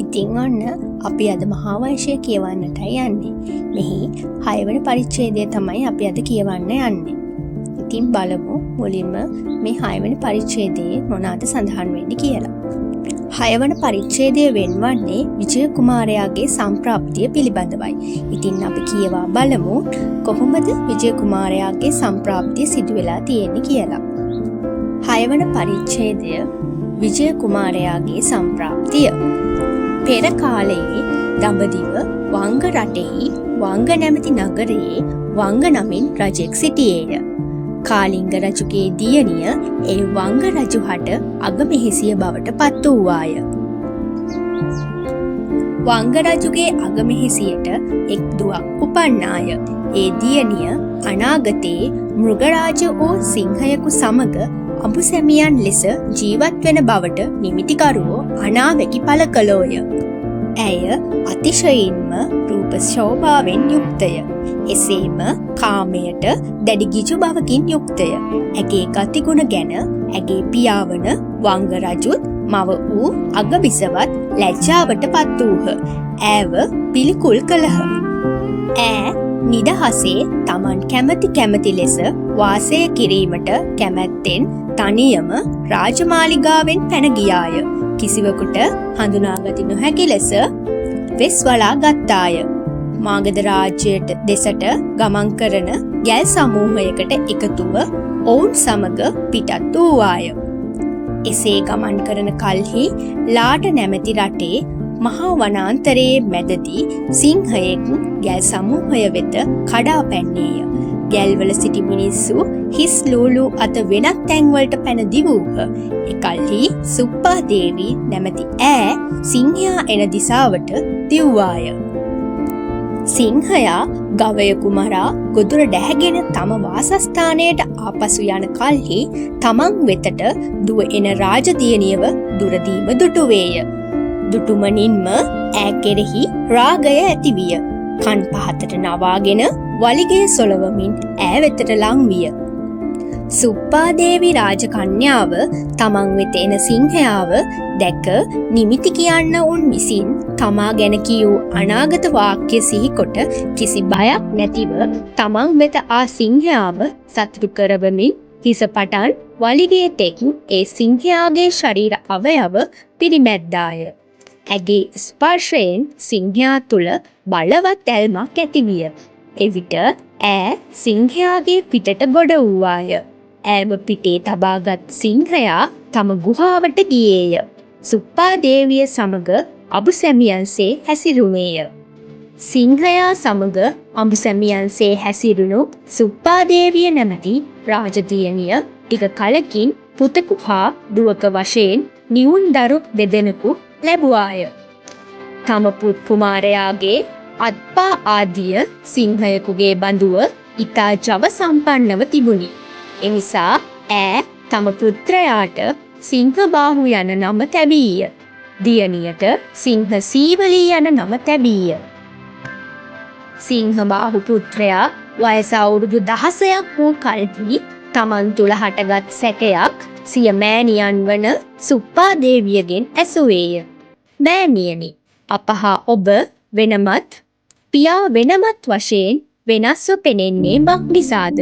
ඉතින් ඔන්න අපි අද මහාවංශය කියවන්නටයි යන්නේ. මෙහි 6 වෙනි පරිච්ඡේදය තමයි අපි අද කියවන්න යන්නේ. ඉතින් බලමු මුලින්ම මේ 6 වෙනි පරිච්ඡේදයේ මොනවාද සඳහන් වෙන්නේ කියලා. 6 වෙනි පරිච්ඡේදය වෙන්වන්නේ විජය කුමාරයාගේ සම්ප්‍රාප්තිය පිළිබඳවයි. ඉතින් අපි කියවා බලමු කොහොමද විජය කුමාරයාගේ සම්ප්‍රාප්තිය සිදු වෙලා තියෙන්නේ කියලා. 6 වෙනි පරිච්ඡේදය විජය කුමාරයාගේ සම්ප්‍රාප්තිය. පෙර කාලයේ දඹදිව වංග රටෙහි වංග නැමැති නගරයේ වංග නමින් රජෙක් සිටියේය. කාලිංග රජුගේ දියණිය ඒ වංග රජුහට අගමෙහෙසිය බවට පත් වූවාය. වංග රජුගේ අගමෙහෙසියට එක් දුවක් උපන්නාය. ඒ දියණිය අනාගතයේ මෘගරාජ වූ සිංහයෙකු සමග අඹුසැමියන් ලෙස ජීවත් වෙන බවට නිමිතිකරුවෝ අනාවැකි පළ කළෝය. ඇය අතිශයින්ම රූප ශෝභාවෙන් යුක්තය. එසේම කාමයට දැඩි ගිජු බවකින් යුක්තය. ඇගේ ගතිගුණ ගැන ඇගේ පියාවන වංග රජුත් මව වූ අගබිසවත් ලැජ්ජාවට පත් වූහ. ඈව පිළිකුල් කළහ. ඈ නිදහසේ තමන් කැමති ලෙස වාසය කිරීමට කැමැත්තෙන් තනියම රාජමාලිගාවෙන් පැන ගියාය. කිසිවෙකුට හඳුනාගත නොහැකි ලෙස වෙස් වලා ගත්තාය. මාගධ රාජ්‍යයට දෙසට ගමන් කරන ගැල් සමූහයකට එකතුව ඔවුන් සමග පිටත් වූවාය. එසේ ගමන් කරන කල්හි ලාට නැමැති රටේ මහා වනාන්තරයේ මැදදී සිංහයෙක් ගැල් සමූහය වෙත කඩා පැන්නේය. ගැල්වල සිටි මිනිස්සු හිස් ලූලු අත වෙනත් තැන්වලට පැන දිවූහ. එකල්හි සුප්පා දේවී නැමැති ඈ සිංහයා එන දිසාවට දිව්වාය. සිංහයා ගවයෙකු මරා ගොදුර ඩැහැගෙන තම වාසස්ථානයට ආපසු යන කල්හි තමන් වෙතට දුව එන රාජදියණියව දුරදීම දුටුවේය. දුටුමනින්ම ඈ කෙරෙහි රාගය ඇතිවිය. කන් පහතට නවාගෙන වලිගය සොලවමින් ඈ වෙතට ලං විය. සුප්පාදේවි රාජකන්‍යාව තමන් වෙත එන සිංහයාව දැක නිමිති කියන්න උන් විසින් තමා ගැන කියූ අනාගත වාක්‍ය සිහිකොට කිසි බයක් නැතිව තමන් වෙත ආ සිංහයාව සතුටු කරවමින් හිස පටන් වලිගයේ තෙක් ඒ සිංහයාගේ ශරීර අවයව පිරිමැද්දාය. ඇගේ ස්පර්ශයෙන් සිංහයා තුළ බලවත් ඇල්මක් ඇතිවිය. එවිට ඈ සිංහයාගේ පිටට ගොඩ වූවාය. ඈව පිටේ තබාගත් සිංහයා තම ගුහාවට ගියේය. සුප්පාදේවිය සමග අඹුසැමියන්සේ හැසිරුණේය. සිංහයා සමග අඹුසැමියන්සේ හැසිරුණු සුප්පාදේවිය නැමැති රාජදියණිය ටික කලකින් පුතෙකු හා දුවක වශයෙන් නිවුන් දරු දෙදෙනෙකු ලැබුවාය. තම පුත් කුමාරයාගේ අත්පා ආදිය සිංහයෙකුගේ බඳුව ඉතා ජව සම්පන්නව තිබුණි. එනිසා ඈ තම පුත්‍රයාට සිංහබාහු යන නම තැබීය. දියණියට සිංහ සීවලී යන නම තැබීය. සිංහබාහු පුත්‍රයා වයස අවුරුදු 16ක් වූ කල්හි තමන් තුළ හටගත් සැකයක් සිය මෑණියන් වන සුප්පාදේවියගෙන් ඇසුවේය. මෑණියනි, අප හා ඔබ වෙනමත් පියා වෙනමත් වශයෙන් වෙනස්ව පෙනෙන්නේ මක් නිසාද?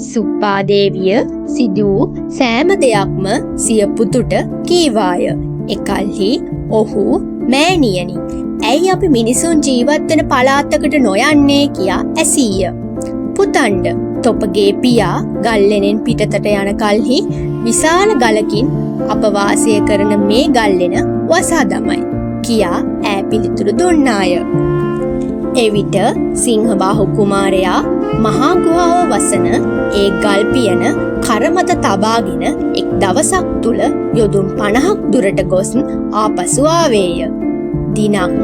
සුප්පාදේවිය සිදු වූ සෑම දෙයක්ම සිය පුතුට කීවාය. එකල්හි ඔහු මෑණියනි, ඇයි අපි මිනිසුන් ජීවත් වෙන පළාතකට නොයන්නේ කියා ඇසීය. පුතණ්ඩ, තොපගේ පියා ගල්ලෙනෙන් පිටතට යන කල්හි විශාල ගලකින් අප වාසය කරන මේ ගල්ලෙන වසා දමයි කියා ඈ පිළිතුරු දුන්නාය. එවිට සිංහබාහු කුමාරයා මහා ගුහාව වසන ඒ ගල් පියන කරමත තබාගෙන එක් දවසක් තුල යොදුන් 50ක් දුරට ගොස් ආපසු ආවේය. දිනක්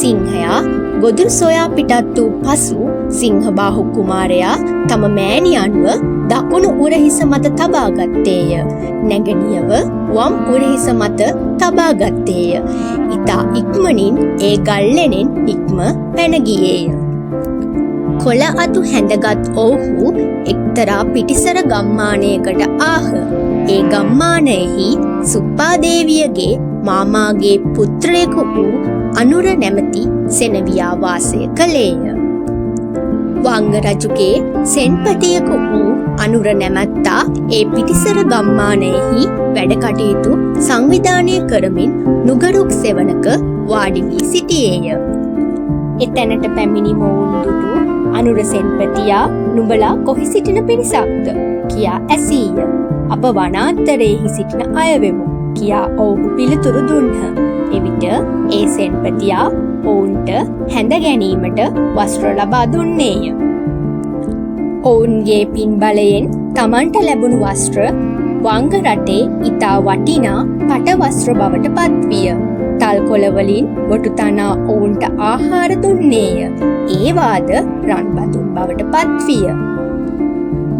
සිංහයා ගොදුරු සොයා පිටත් වූ පසු සිංහබාහු කුමාරයා තම මෑණියන්ව දකුණු උරහිස මත තබා ගත්තේය. නැගණියව වම් උරහිස මත තබා ගත්තේය. ඉතා ඉක්මනින් ඒ ගල්ලෙනෙන් නික්ම පැන ගියේය. කොළ අතු හැඳගත් ඔවුහු එක්තරා පිටිසර ගම්මානයකට ආහ. ඒ ගම්මානයෙහි සුප්පාදේවියගේ මාමාගේ පුත්‍රයෙකු වූ අනුර නැමැති සෙනවියා වාසය කළේය. වංග රජුගේ සෙන්පතියෙකු වූ අනුර නැමැත්තා ඒ පිටිසර ගම්මානයෙහි වැඩ කටයුතු සංවිධානය කරමින් නුගරුක් සෙවණක වාඩි වී සිටියේය. එතැනට පැමිණි මොවුන් දුටු අනුර සෙන්පතියා "නුඹලා කොහි සිටින පිරිසක්ද?" කියා ඇසීය. "අප වනාන්තරයෙහි සිටින අය වෙමු" කියා ඔවුහු පිළිතුරු දුන්හ. එවිට ඒ සෙන්පතියා ඔවුන්ට හැඳ ගැනීමට වස්ත්‍ර ලබා දුන්නේය. ඔවුන්ගේ පින්බලයෙන් තමන්ට ලැබුණු වස්ත්‍ර වංග රටේ ඉතා වටිනා පට වස්ත්‍ර බවට පත්විය. තල්කොළවලින් බොටු තනා ඔවුන්ට ආහාර දුන්නේය. ඒවාද රන්බදුන් බවට පත්විය.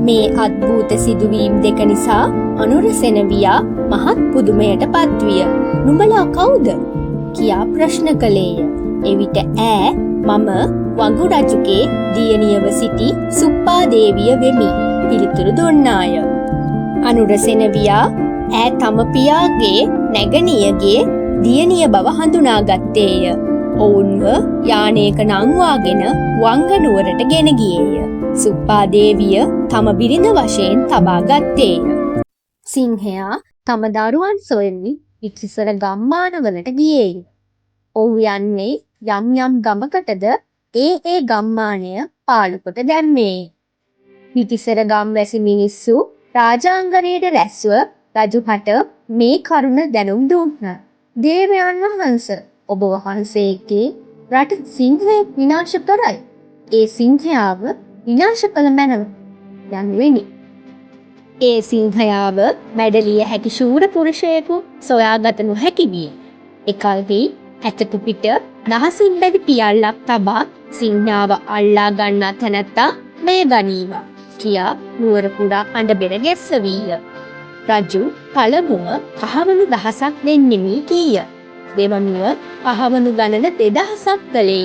මේ අද්භූත සිදුවීම් දෙක නිසා අනුර සෙනවියා මහත් පුදුමයට පත්විය. "නුඹලා කවුද?" කියා ප්‍රශ්න කළේය. එවිට "ඈ මම වඟු රජුගේ දියණියව සිටි සුප්පා දේවිය වෙමි" පිළිතුරු දුන්නාය. අනුර සෙනවියා ඈ තම පියාගේ නැගණියගේ දියණිය බව හඳුනාගත්තේය. ඔවුන්ව යානයක නංවාගෙන වංග නුවරට ගෙන ගියේය. සුප්පා දේවිය තම බිරිඳ වශයෙන් තබා ගත්තේය. සිංහයා තම දරුවන් සොයමින් පිටිසර ගම්මානවලට ගියේය. ඔහු යන්නේ යම් යම් ගමකටද ඒ ගම්මානය පාලු කොට දැම්මේය. පිටිසර ගම්වැසි මිනිස්සු රාජාංගණයට රැස්ව රජුහට මේ කරුණ දැනුම් දුන්හ. "දේවයන් වහන්ස, ඔබ වහන්සේගේ රට සිංහයෙක් විනාශ කරයි. ඒ සිංහයාව විනාශ කළ මැනව" යනුවෙනි. ඒ සිංහයාව මැඩලිය හැකි ශූර පුරුෂයෙකු සොයාගත නොහැකි විය. එකල්හි ඇතකු පිට නහසින් බැඳි පියල්ලක් තබා සිංහයාව අල්ලා ගන්නා තැනැත්තා "මෙය ගනීවා" කියා නුවර පුරා අඬබෙර ගැස්සවීය. රජු පළමුව කහවණු 1000ක් දෙන්නෙමි කීය. දෙවනුව කහවණු ගණන 2000ක් කළේය.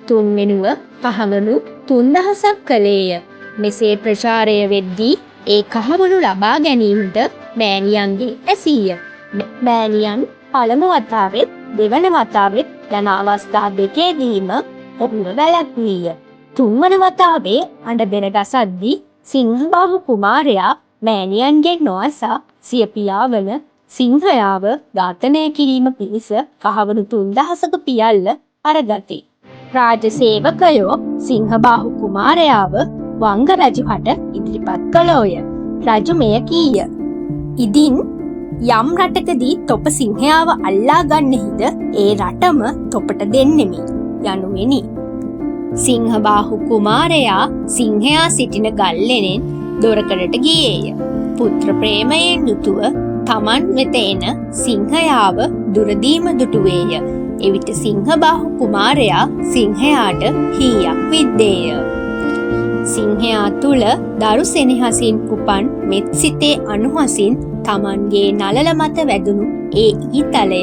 තුන්වෙනුව කහවණු 3000ක් කළේය. මෙසේ ප්‍රචාරය වෙද්දී ඒ කහවණු ලබා ගැනීමට මෑණියන්ගේ ඇසීය. මෑණියන් පළමු වතාවෙත් දෙවන වතාවෙත් යන අවස්ථා දෙකේදීම ඔහුව වැළැක්වීය. තුන්වන වතාවේ අඬබෙර ගසද්දී සිංහබාහු කුමාරයා මෑණියන්ගෙන් නොඅසා සිය පියා වන සිංහයාව ඝාතනය කිරීම පිණිස කහවණු 3000ක පියල්ල අරගති. රාජ සේවකයෝ සිංහබාහු කුමාරයාව වංග රජුහට ඉදිරිපත් කළෝය. රජු මෙය කීය. "ඉදින් යම් රටකදී තොප සිංහයාව අල්ලා ගන්නෙහිද ඒ රටම තොපට දෙන්නෙමි" යනුවෙනි. සිංහබාහු කුමාරයා සිංහයා සිටින ගල්ලෙනෙන් දොරකඩට ගියේය. පුත්‍ර ප්‍රේමයෙන් යුතුව තමන් වෙත එන සිංහයාව දුරදීම දුටුවේය. එවිට සිංහබාහු කුමාරයා සිංහයාට හීයක් විද්දේය. සිංහයා තුළ දරු සෙනෙහසින් උපන් මෙත් සිතේ අනුහසින් තමන්ගේ නළල මත වැදුණු ඒ ඊතලය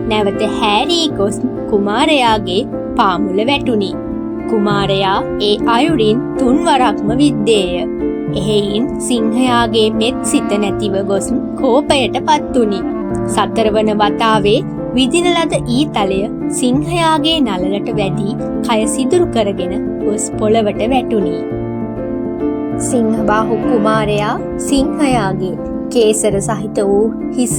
නැවත හැරී ගොස් කුමාරයාගේ පාමුල වැටුණි. කුමාරයා ඒ අයුරින් 3 වරක්ම විද්දේය. එහෙයින් සිංහයාගේ මෙත් සිත නැතිව ගොස් කෝපයට පත්තුනි. 4 වන වතාවේ විදින ලද ඊතලය සිංහයාගේ නළලට වැදී කය සිදුරු කරගෙන ගොස් පොළවට වැටුණි. සිංහබාහු කුමාරයා සිංහයාගේ කේසර සහිත වූ හිස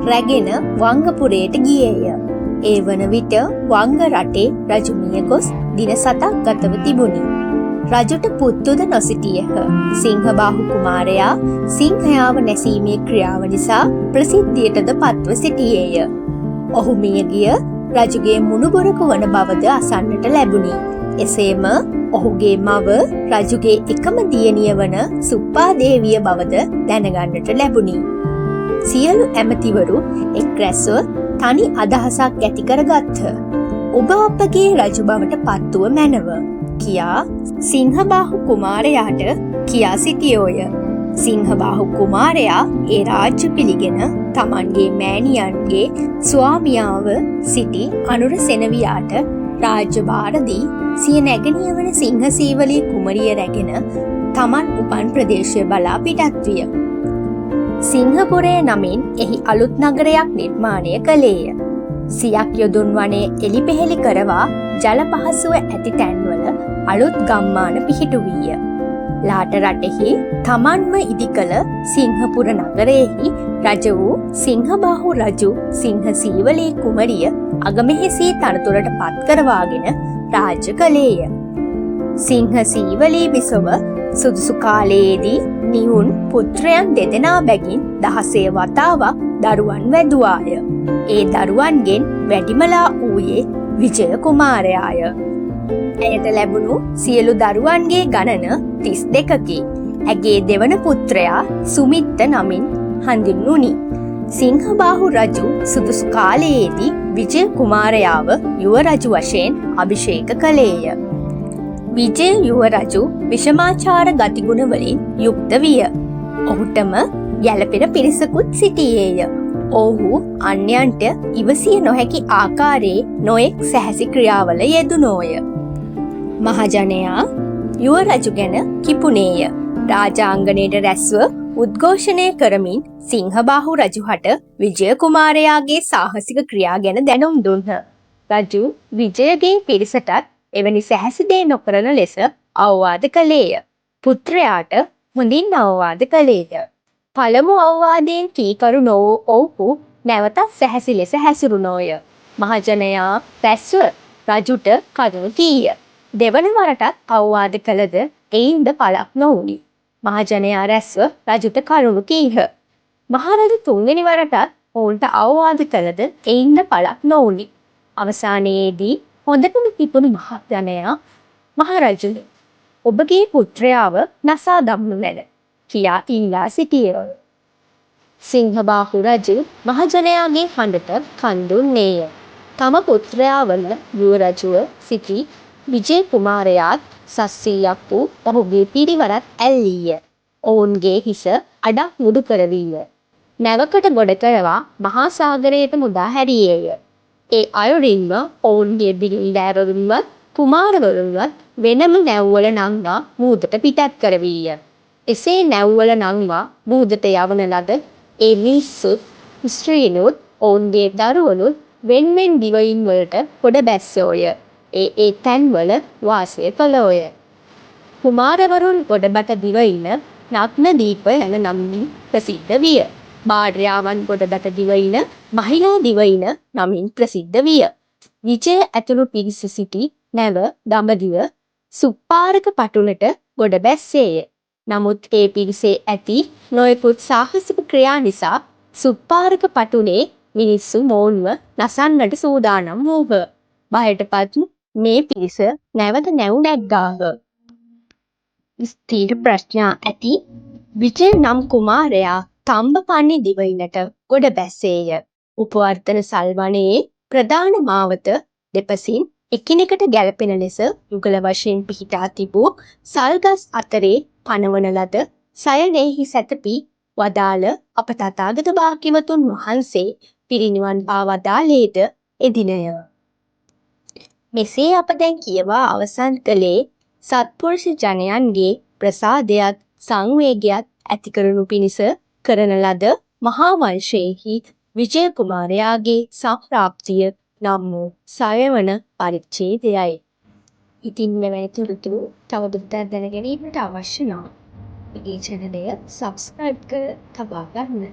රැගෙන වංගපුරයට ගියේය. ඒ වන විට වංග රටේ රජු මිය ගොස් දින 7ක් ගතව තිබුණි. රජුට පුත්තුද නොසිටියහ. සිංහබාහු කුමාරයා සිංහයාව නැසීමේ ක්‍රියාව නිසා ප්‍රසිද්ධියටද පත්ව සිටියේය. ඔහු මිය ගිය රජුගේ මුණුබොරකු වන බවද අසන්නට ලැබුණි. එසේම ඔහුගේ මව රජුගේ එකම දියණිය වන සුප්පා දේවිය බවද දැනගන්නට ලැබුණි. සියලු ඇමතිවරු එක් රැස්ව තනි අදහසක් ඇති කරගත්හ. "ඔබ අපගේ රජු බවට පත්තුව මැනව" කියා සිංහබාහු කුමාරයාට කියා සිටියෝය. සිංහබාහු කුමාරයා ඒ රාජ්‍ය පිළිගෙන තමන්ගේ මෑණියන්ගේ ස්වාමියාව සිටි අනුර සෙනවියාට රාජ්‍ය භාර දී සිය නැගණිය වන සිංහසීවලී කුමරිය රැගෙන තමන් උපන් ප්‍රදේශය බලා පිටත් විය. සිංහපුරය නමින් එහි අලුත් නගරයක් නිර්මාණය කළේය. සියක් යොදුන් වනේ එළිපෙහෙළි කරවා ජල පහසුව ඇති තැන්වල අලුත් ගම්මාන පිහිටුවීය. ලාට රටෙහි තමන්ම ඉදි කළ සිංහපුර නගරයෙහි රජ වූ සිංහබාහු රජු සිංහසීවලී කුමරිය අගමෙහෙසී තනතුරට පත් කරවාගෙන රාජ්‍ය කළේය. සිංහසීවලී බිසොව සුදුසු කාලයේදී නිහුන් පුත්‍රයන් දෙදෙනා බැගින් 16 වතාවක් දරුවන් වැදුවාය. ඒ දරුවන්ගෙන් වැඩිමලා වූයේ විජය කුමාරයාය. ඇයට ලැබුණු සියලු දරුවන්ගේ ගණන 32කි. ඇගේ දෙවන පුත්‍රයා සුමිත්ත නමින් හඳුන්වුණි. සිංහබාහු රජු සුදුසු කාලයේදී විජය කුමාරයාව යුව රජු වශයෙන් අභිෂේක කළේය. විජය යුව රජු විෂමාචාර ගතිගුණ වලින් යුක්ත විය. ඔහුටම ගැළපෙන පිරිසකුත් සිටියේය. ඔහු අන්‍යයන්ට ඉවසිය නොහැකි ආකාරයේ නොයෙක් සැහැසි ක්‍රියාවල යෙදුණෝය. මහජනයා යුව රජු ගැන කිපුණේය. රාජාංගණයට රැස්ව උද්ඝෝෂණය කරමින් සිංහබාහු රජුහට විජය කුමාරයාගේ සාහසික ක්‍රියා ගැන දැනුම් දුන්හ. රජු විජයගේ පිරිසටත් එවැනි සැහැසි දේ නොකරන ලෙස අවවාද කළේය. පුත්‍රයාට හොඳින් අවවාද කළේය. පළමු අවවාදයෙන් කීකරු නොවූ ඔවුහු නැවතත් සැහැසි ලෙස හැසිරුණෝය. මහජනයා රැස්ව රජුට කරුණු කීය. දෙවන වරටත් අවවාද කළද එයින්ද පළක් නොවුනි. මහජනයා රැස්ව රජුට කරුණු කීහ. මහරජු තුන්වෙනි වරටත් ඔවුන්ට අවවාද කළද එයින්ද පළක් නොවුනි. අවසානයේදී හොඳටම කිපුණු මහජනයා මහරජුනි, ඔබගේ පුත්‍රයාව නසා දමනු මැන කියා ඉල්ලා සිටියේය. සිංහබාහු රජු මහජනයාගේ හඬට කන් දුන්නේය. තම පුත්‍රයා වන යුව රජුව සිටි විජය කුමාරයාත් සස්සීයක් වූ ඔහුගේ පිරිවරත් ඇල්ලීය. ඔවුන්ගේ හිස අඩක් මුඩු කරවීය. නැවකට ගොඩ කරවා මහා සාගරයට මුදා හැරියේය. ඒ අයුරින්ම ඔවුන්ගේ බිරිඳෑවරුන්වත් කුමාරවරුන්වත් වෙනම නැව්වල නංවා මුහුදට පිටත් කරවීය. එසේ නැව්වල නංවා මුහුදට යවන ලද ඒ මිනිස්සුත් ස්ත්‍රීනුත් ඔවුන්ගේ දරුවනුත් වෙන්වෙන් දිවයින් වලට ගොඩ බැස්සෝය. ඒ තැන්වල වාසය කළෝය. කුමාරවරුන් ගොඩබට දිවයින නග්නදීප යන නමින් ප්‍රසිද්ධ විය. භාර්යාවන් ගොඩබට දිවයින මහිලා දිවයින නමින් ප්‍රසිද්ධ විය. විජය ඇතුළු පිරිස සිටි නැව දඹදිව සුප්පාරක පටුලට ගොඩ බැස්සේය. නමුත් ඒ පිරිසේ ඇති නොයෙකුත් සාහසික ක්‍රියා නිසා සුප්පාරක පටුලේ මිනිස්සු මොවුන්ව නසන්නට සූදානම් වූහ. බයටපත් මේ පිරිස නැවත නැව් නැග්ගාහ. ස්ථීර ප්‍රඥා ඇති විජය නම් කුමාරයා තම්බපන්නි දිවයිනට ගොඩ බැස්සේය. උපවර්තන සල්වනයේ ප්‍රධාන මාවත දෙපසින් එකිනෙකට ගැලපෙන ලෙස යුගල වශයෙන් පිහිටා තිබූ සල්ගස් අතරේ පනවන ලද සයනෙහි සැතපී වදාළ අප තථාගත භාග්‍යවතුන් වහන්සේ පිරිනිවන් පා වදාළේද එදිනය. මෙසේ අප දැන් කියවා අවසන් කළේ සත්පුරුෂ ජනයන්ගේ ප්‍රසාදයත් සංවේගයත් ඇති කරනු පිණිස කරන ලද මහා වංශයෙහි විජය කුමාරයාගේ සම්ප්‍රාප්තිය නම් වූ 6 වන පරිච්ඡේදයයි. ඉතින් මෙවැනි තොරතුරු තවදුරටත් දැන ගැනීමට අවශ්‍ය නම් මේ channel එක subscribe කර තබා ගන්න.